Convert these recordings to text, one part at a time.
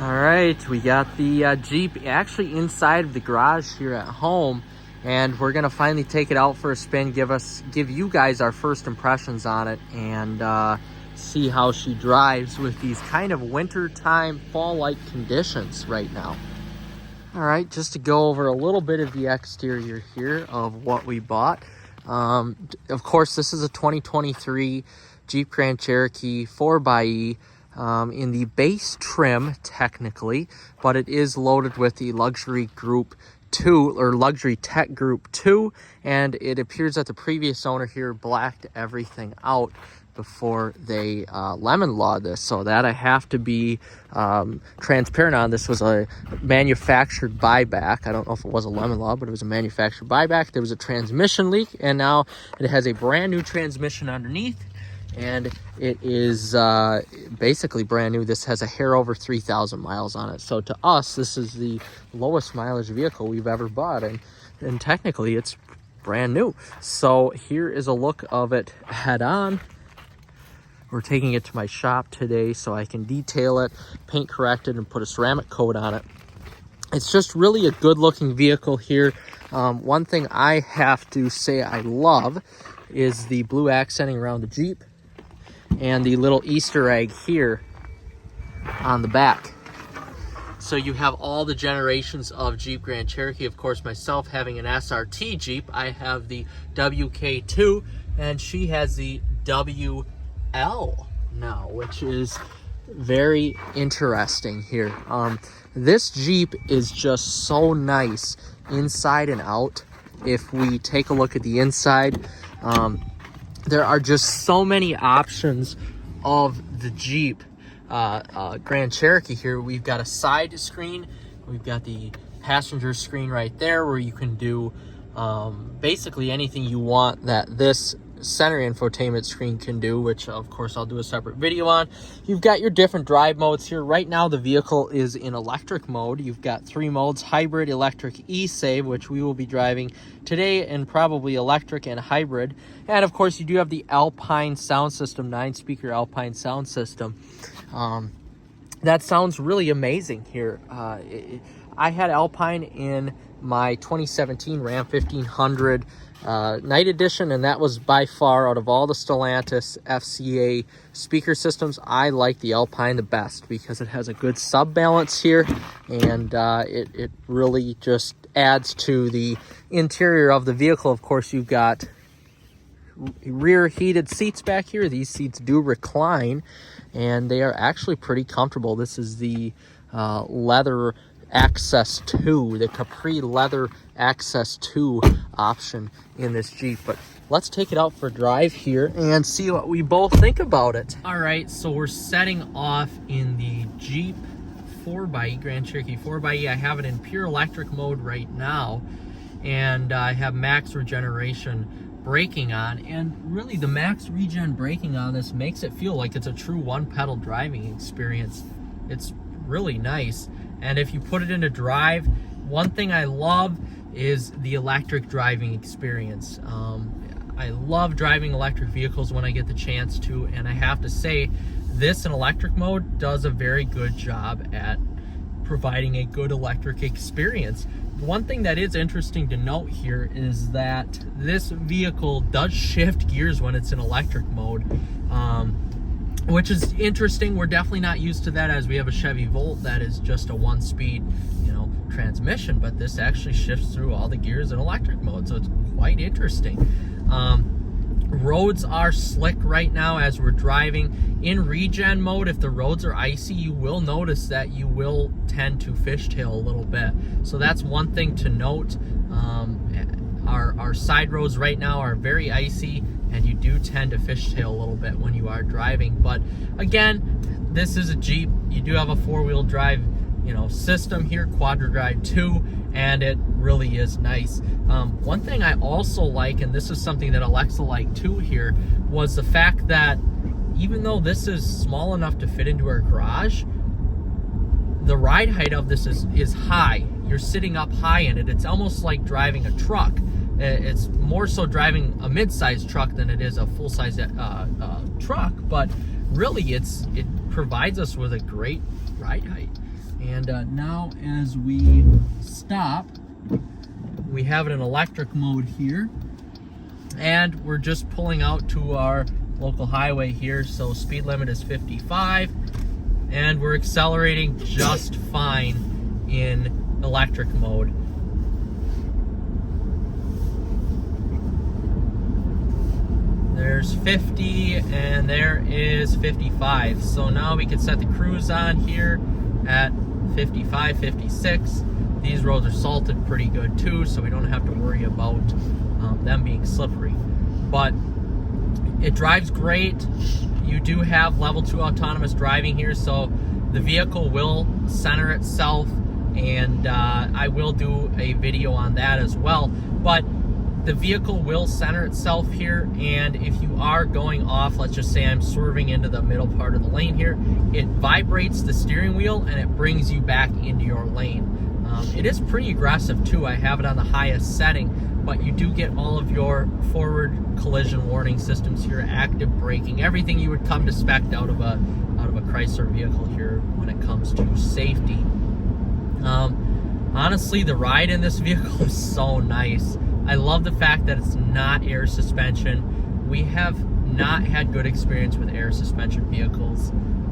All right, we got the Jeep actually inside of the garage here at home, and we're gonna finally take it out for a spin, give you guys our first impressions on it, and see how she drives with these kind of wintertime, fall-like conditions right now. All right, just to go over a little bit of the exterior here of what we bought. Of course, this is a 2023 Jeep Grand Cherokee 4xe. In the base trim technically, but it is loaded with the luxury group 2 or luxury tech group 2, and it appears that the previous owner here blacked everything out before they lemon lawed this, so that I have to be transparent on. This was a manufactured buyback. I don't know if it was a lemon law, but it was a manufactured buyback. There was a transmission leak, and now it has a brand new transmission underneath, and it is basically brand new. This has a hair over 3,000 miles on it. So to us, this is the lowest mileage vehicle we've ever bought, and technically it's brand new. So here is a look of it head on. We're taking it to my shop today so I can detail it, paint correct it, and put a ceramic coat on it. It's just really a good looking vehicle here. One thing I have to say I love is the blue accenting around the Jeep, and the little Easter egg here on the back. So you have all the generations of Jeep Grand Cherokee. Of course, myself having an SRT Jeep, I have the WK2, and she has the WL now, which is very interesting here. This Jeep is just so nice inside and out. If we take a look at the inside, there are just so many options of the Jeep Grand Cherokee here. We've got a side screen. We've got the passenger screen right there where you can do basically anything you want that this center infotainment screen can do, which of course I'll do a separate video on. You've got your different drive modes here. Right now the vehicle is in electric mode. You've got 3 modes: hybrid, electric, e-save, which we will be driving today, and probably electric and hybrid. And of course you do have the Alpine sound system, 9-speaker Alpine sound system. That sounds really amazing here. I had Alpine in my 2017 Ram 1500 Night Edition, and that was by far, out of all the Stellantis FCA speaker systems, I like the Alpine the best because it has a good sub balance here, and it really just adds to the interior of the vehicle. Of course, you've got rear heated seats back here. These seats do recline, and they are actually pretty comfortable. This is the leather Access 2, the Capri leather Access 2 option in this Jeep. But let's take it out for a drive here and see what we both think about it. All right, so we're setting off in the Jeep 4xe, Grand Cherokee 4xe. I have it in pure electric mode right now, and I have max regeneration braking on, and really the max regen braking on this makes it feel like it's a true one-pedal driving experience. It's really nice. And if you put it into drive, one thing I love is the electric driving experience. I love driving electric vehicles when I get the chance to, and I have to say, this in electric mode does a very good job at providing a good electric experience. One thing that is interesting to note here is that this vehicle does shift gears when it's in electric mode, which is interesting. We're definitely not used to that, as we have a Chevy Volt that is just a 1-speed, transmission, but this actually shifts through all the gears in electric mode, so it's quite interesting. Roads are slick right now as we're driving. In regen mode, if the roads are icy, you will notice that you will tend to fishtail a little bit. So that's one thing to note. Our side roads right now are very icy, and you do tend to fishtail a little bit when you are driving. But again, this is a Jeep. You do have a 4-wheel drive system here, quadra-drive 2, and it really is nice. One thing I also like, and this is something that Alexa liked too here, was the fact that even though this is small enough to fit into our garage, the ride height of this is high. You're sitting up high in it. It's almost like driving a truck. It's more so driving a mid-sized truck than it is a full-size truck, but really it provides us with a great ride height. And now as we stop, we have it in electric mode here. And we're just pulling out to our local highway here. So speed limit is 55. And we're accelerating just fine in electric mode. There's 50 and there is 55. So now we can set the cruise on here at 55, 56. These roads are salted pretty good too, so we don't have to worry about them being slippery. But it drives great. You do have level 2 autonomous driving here, so the vehicle will center itself, and I will do a video on that as well. But the vehicle will center itself here, and if you are going off, let's just say I'm swerving into the middle part of the lane here, it vibrates the steering wheel and it brings you back into your lane. It is pretty aggressive too. I have it on the highest setting, but you do get all of your forward collision warning systems here, active braking, everything you would come to expect out of a Chrysler vehicle here when it comes to safety. Honestly, the ride in this vehicle is so nice. I love the fact that it's not air suspension. We have not had good experience with air suspension vehicles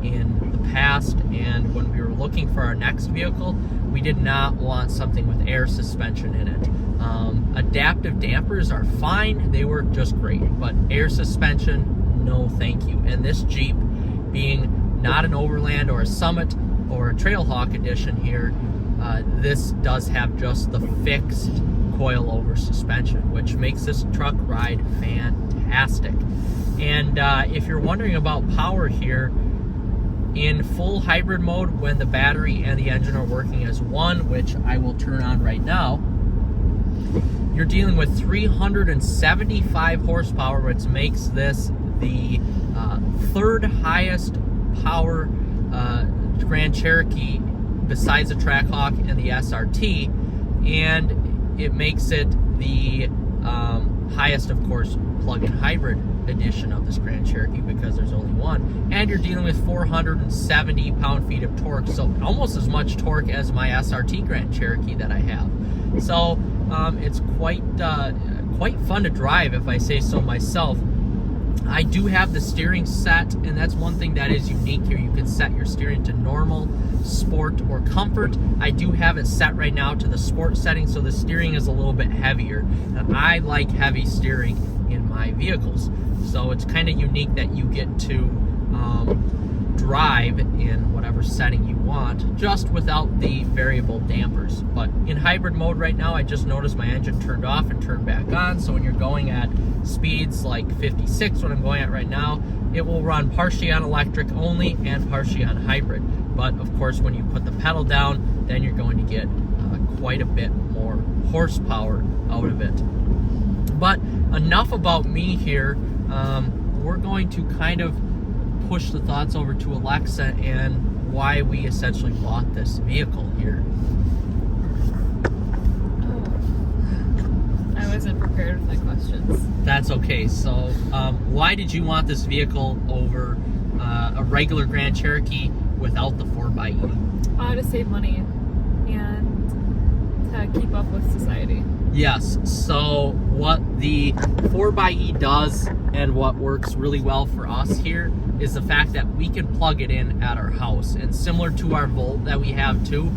in the past, and when we were looking for our next vehicle, we did not want something with air suspension in it. Adaptive dampers are fine, they work just great, but air suspension, no thank you. And this Jeep, being not an Overland or a Summit or a Trailhawk edition here, this does have just the fixed coilover suspension, which makes this truck ride fantastic. And if you're wondering about power here, in full hybrid mode, when the battery and the engine are working as one, which I will turn on right now, you're dealing with 375 horsepower, which makes this the third highest power Grand Cherokee besides the Trackhawk and the SRT, and it makes it the highest, of course, plug-in hybrid edition of this Grand Cherokee, because there's only one. And you're dealing with 470 pound-feet of torque, so almost as much torque as my SRT Grand Cherokee that I have. So it's quite fun to drive, if I say so myself. I do have the steering set, and that's one thing that is unique here. You can set your steering to normal, sport, or comfort. I do have it set right now to the sport setting, so the steering is a little bit heavier. And I like heavy steering in my vehicles. So it's kind of unique that you get to drive in whatever setting you want, just without the variable dampers. But in hybrid mode right now, I just noticed my engine turned off and turned back on. So when you're going at speeds like 56, what I'm going at right now, it will run partially on electric only and partially on hybrid. But of course, when you put the pedal down, then you're going to get quite a bit more horsepower out of it. But enough about me here. We're going to kind of push the thoughts over to Alexa and why we essentially bought this vehicle here. I wasn't prepared with my questions. That's okay. So why did you want this vehicle over a regular Grand Cherokee without the 4xe? To save money and to keep up with society. Yes, so what the 4xe does and what works really well for us here is the fact that we can plug it in at our house. And similar to our Volt that we have too,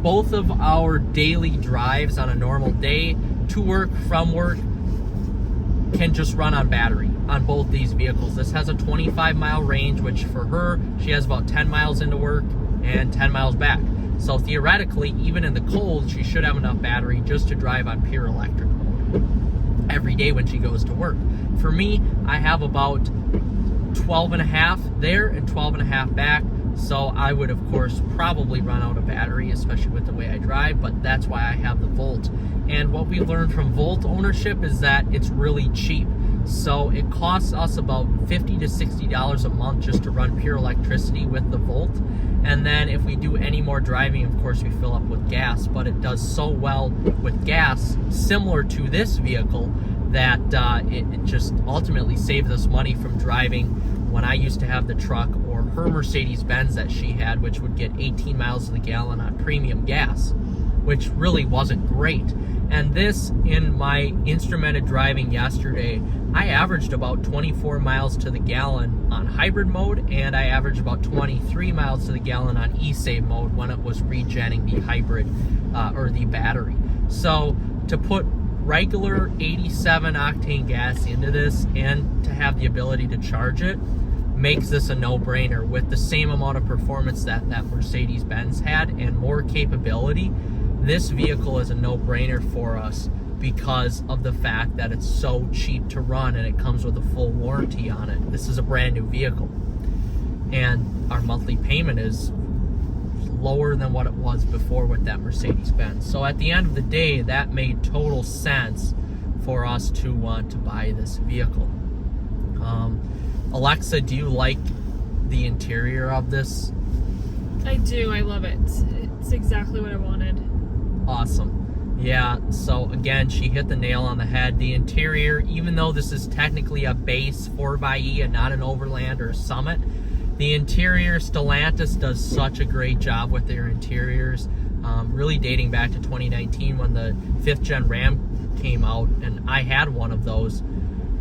both of our daily drives on a normal day, to work, from work, can just run on battery on both these vehicles. This has a 25-mile range, which for her, she has about 10 miles into work and 10 miles back. So theoretically, even in the cold, she should have enough battery just to drive on pure electric mode every day when she goes to work. For me, I have about 12 and a half there and 12 and a half back. So I would, of course, probably run out of battery, especially with the way I drive, but that's why I have the Volt. And what we learned from Volt ownership is that it's really cheap. So it costs us about $50 to $60 a month just to run pure electricity with the Volt. And then if we do any more driving, of course, we fill up with gas. But it does so well with gas, similar to this vehicle, that it just ultimately saves us money from driving when I used to have the truck or her Mercedes-Benz that she had, which would get 18 miles to the gallon on premium gas, which really wasn't great. And this, in my instrumented driving yesterday, I averaged about 24 miles to the gallon on hybrid mode, and I averaged about 23 miles to the gallon on e-save mode when it was regenning the hybrid or the battery. So to put regular 87 octane gas into this and to have the ability to charge it makes this a no-brainer. With the same amount of performance that Mercedes-Benz had and more capability, this vehicle is a no-brainer for us because of the fact that it's so cheap to run and it comes with a full warranty on it. This is a brand new vehicle, and our monthly payment is lower than what it was before with that Mercedes-Benz. So at the end of the day, that made total sense for us to want to buy this vehicle. Alexa, do you like the interior of this? I do. I love it. It's exactly what I wanted. Awesome. Yeah, so again, she hit the nail on the head. The interior, even though this is technically a base 4xe and not an Overland or a Summit, the interior, Stellantis does such a great job with their interiors, really dating back to 2019 when the 5th gen Ram came out, and I had one of those.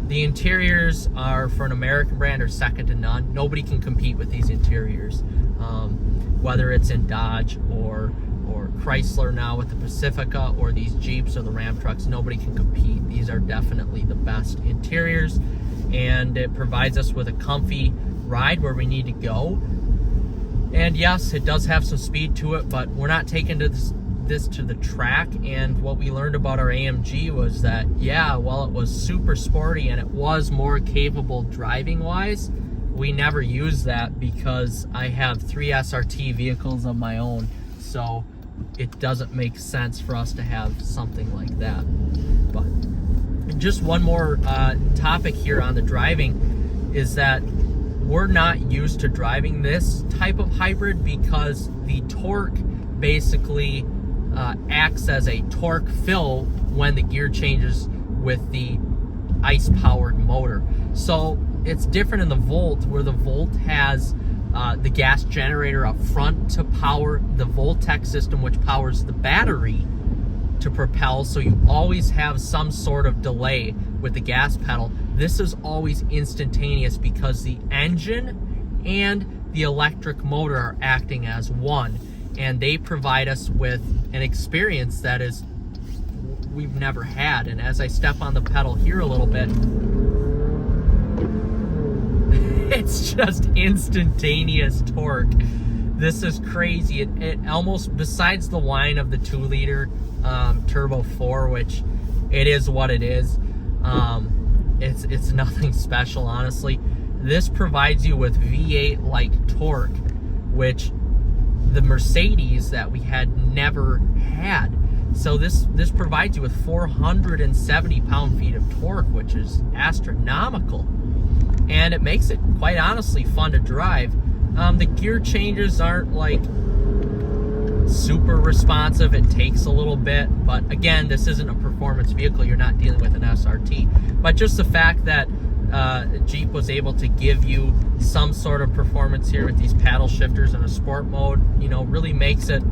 The interiors are, for an American brand, are second to none. Nobody can compete with these interiors, whether it's in Dodge or Chrysler now with the Pacifica, or these Jeeps or the Ram trucks. Nobody can compete. These are definitely the best interiors, and it provides us with a comfy ride where we need to go. And yes, it does have some speed to it, but we're not taking this to the track. And what we learned about our AMG was that, yeah, while it was super sporty and it was more capable driving wise, we never used that because I have 3 SRT vehicles of my own, so it doesn't make sense for us to have something like that. But just one more topic here on the driving is that we're not used to driving this type of hybrid because the torque basically acts as a torque fill when the gear changes with the ICE-powered motor. So it's different in the Volt, where the Volt has the gas generator up front to power the Voltec system, which powers the battery to propel, so you always have some sort of delay with the gas pedal. This is always instantaneous because the engine and the electric motor are acting as one, and they provide us with an experience that is we've never had. And as I step on the pedal here a little bit, it's just instantaneous torque. This is crazy. It almost, besides the whine of the 2-liter Turbo 4, which it is what it is, it's nothing special, honestly. This provides you with V8 like torque, which the Mercedes that we had never had. So this provides you with 470 pound-feet of torque, which is astronomical, and it makes it, quite honestly, fun to drive. The gear changes aren't like super responsive. It takes a little bit, but again, this isn't a performance vehicle. You're not dealing with an SRT. But just the fact that Jeep was able to give you some sort of performance here with these paddle shifters in a sport mode, you know, really makes it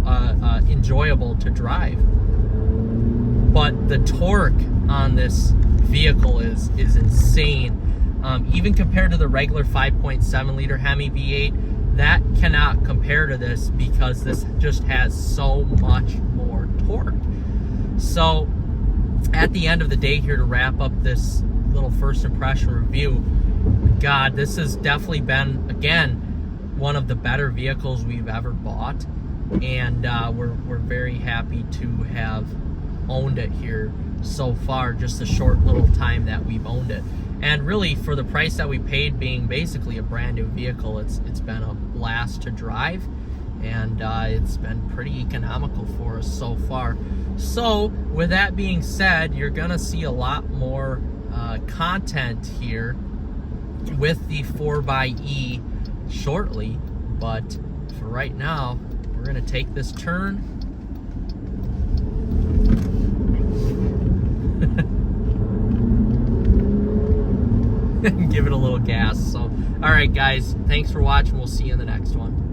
enjoyable to drive. But the torque on this vehicle is insane. Even compared to the regular 5.7 liter Hemi V8, that cannot compare to this because this just has so much more torque. So at the end of the day here, to wrap up this little first impression review, God, this has definitely been, again, one of the better vehicles we've ever bought, and we're very happy to have owned it here so far, just a short little time that we've owned it. And really, for the price that we paid, being basically a brand new vehicle, it's been a blast to drive, and it's been pretty economical for us so far. So with that being said, you're gonna see a lot more content here with the 4xe shortly, but for right now, we're gonna take this turn. Give it a little gas. So All right, guys. Thanks for watching. We'll see you in the next one.